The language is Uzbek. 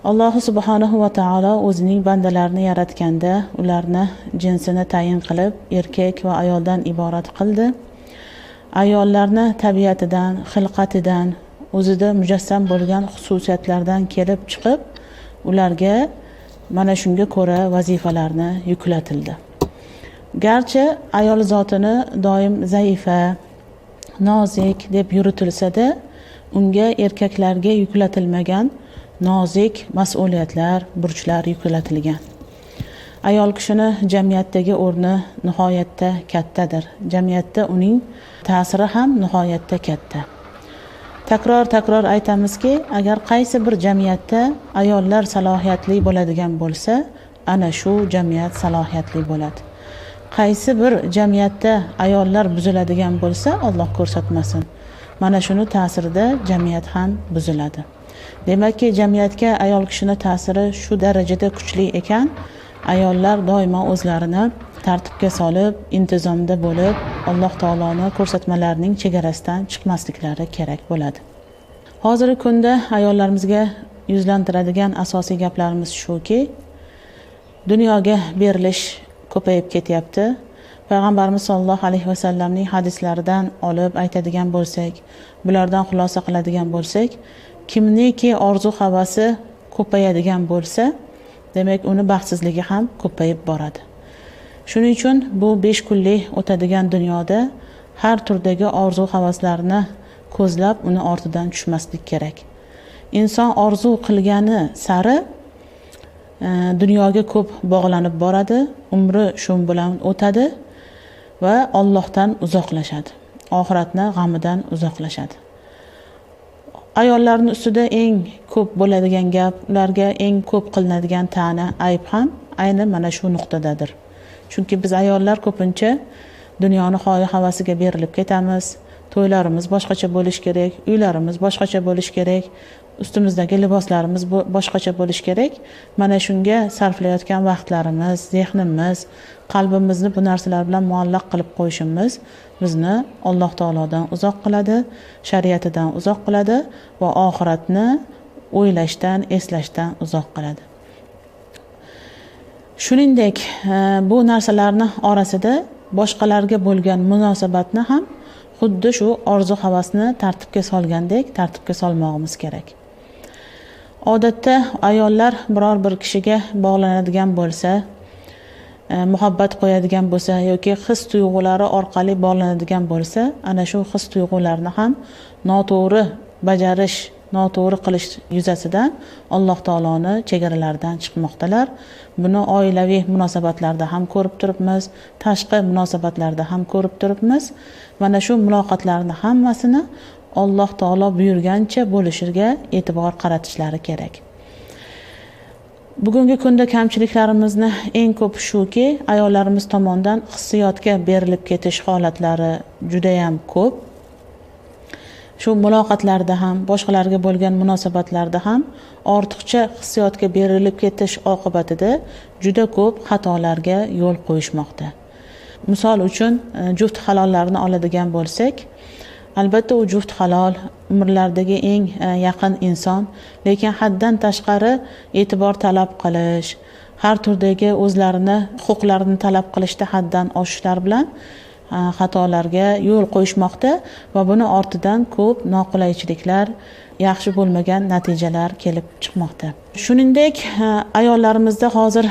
Alloh subhanahu va taolo o'zining bandalarini yaratganda ularni jinsini tayin qilib erkak va ayoldan iborat qildi. Ayollarni tabiatidan, xilqatidan, o'zida mujassam bo'lgan xususiyatlardan kelib chiqib, ularga mana shunga ko'ra vazifalarni yuklatildi. Garchi ayol zotini doim zaifa, nozik deb yuritilsa-da, unga erkaklarga yuklatilmagan nozik mas'uliyatlar, burchlar yuklatilgan. Ayol kishini jamiyatdagi o'rni nihoyatda kattadir. Jamiyatda uning ta'siri ham nihoyatda katta. Takror aytamizki, agar qaysi bir jamiyatda ayollar salohiyatli bo'ladigan bo'lsa, ana shu jamiyat salohiyatli bo'ladi. Qaysi bir jamiyatda ayollar buziladigan bo'lsa, Alloh ko'rsatmasin. Mana shuni ta'sirida jamiyat ham buziladi. Demakki, jamiyatga ayol kishini ta'siri shu darajada kuchli ekan, ayollar doimo o'zlarini tartibga solib, intizomda bo'lib, Alloh taoloning ko'rsatmalarining chegarasidan chiqmasliklari kerak bo'ladi. Hozirgi kunda ayollarimizga yuzlantiradigan asosiy gaplarimiz shuki, dunyoga berilish ko'payib ketyapti. Payg'ambarimiz sollallohu alayhi vasallamning hadislaridan olib aytadigan bo'lsak, bulardan xulosa qiladigan bo'lsak, kimniki orzu havasi ko'payadigan bo'lsa, demak uni baxtsizligi ham ko'payib boradi. Shuning uchun bu 5 kunlik o'tadigan dunyoda har turdagi orzu havaslarni ko'zlab uni ortidan tushmaslik kerak. Inson orzu qilgani sari dunyoga ko'p bog'lanib boradi, umri shu bilan o'tadi va Allohdan uzoqlashadi. Oxiratni g'amidan uzoqlashadi. Ayollarning ustida eng ko'p bo'ladigan gap, ularga eng ko'p qilinadigan ta'na, ayb ham ayni mana shu nuqtadadir. Chunki biz ayollar ko'pincha dunyoni xohi havasiga berilib ketamiz. To'ylarimiz boshqacha bo'lish kerak, uylarimiz boshqacha bo'lish kerak, ustimizdagi liboslarimiz boshqacha bo'lish kerak. Mana shunga sarflayotgan vaqtlarimiz, zehnimiz, qalbimizni bu narsalar bilan muallaq qilib qo'yishimiz bizni Alloh taolodan uzoq qiladi, shariatidan uzoq qiladi va oxiratni o'ylashdan, eslashdan uzoq qiladi. Shuningdek, bu narsalarning orasida boshqalarga bo'lgan munosabatni ham xuddi shu orzu havasni tartibga solgandek tartibga solmog'imiz kerak. Odatda ayollar biror bir kishiga bog'lanadigan bo'lsa, muhabbat qo'yadigan bo'lsa yoki his tuyg'ulari orqali bog'lanadigan bo'lsa, ana shu his tuyg'ularni ham noto'g'ri bajarish, noto'g'ri qilish yuzasidan Alloh taoloning chegaralaridan chiqmoqdalar. Buni oilaviy munosabatlarda ham ko'rib turibmiz, tashqi munosabatlarda ham ko'rib turibmiz. Mana shu muloqotlarning hammasini Alloh taolo buyurgancha bo'lishiga e'tibor qaratishlari kerak. Bugungi kunda kamchiliklarimizni eng ko'p shuki, ayollarimiz tomonidan hissiyotga berilib ketish holatlari juda ham ko'p. Shu muloqotlarda ham, boshqalarga bo'lgan munosabatlarda ham ortiqcha hissiyotga berilib ketish oqibatida juda ko'p xatolarga yo'l qo'yishmoqda. Misol uchun juft halollarni oladigan bo'lsak, albatta u juft halol, umrlaridagi eng yaqin inson, lekin haddan tashqari e'tibor talab qilish, har turdagi o'zlarini huquqlarini talab qilishda haddan oshishlar bilan xatolarga yo'l qo'yishmoqda va buni ortidan ko'p noqulaychiliklar, yaxshi bo'lmagan natijalar kelib chiqmoqda. Shuningdek, ayollarimizda hozir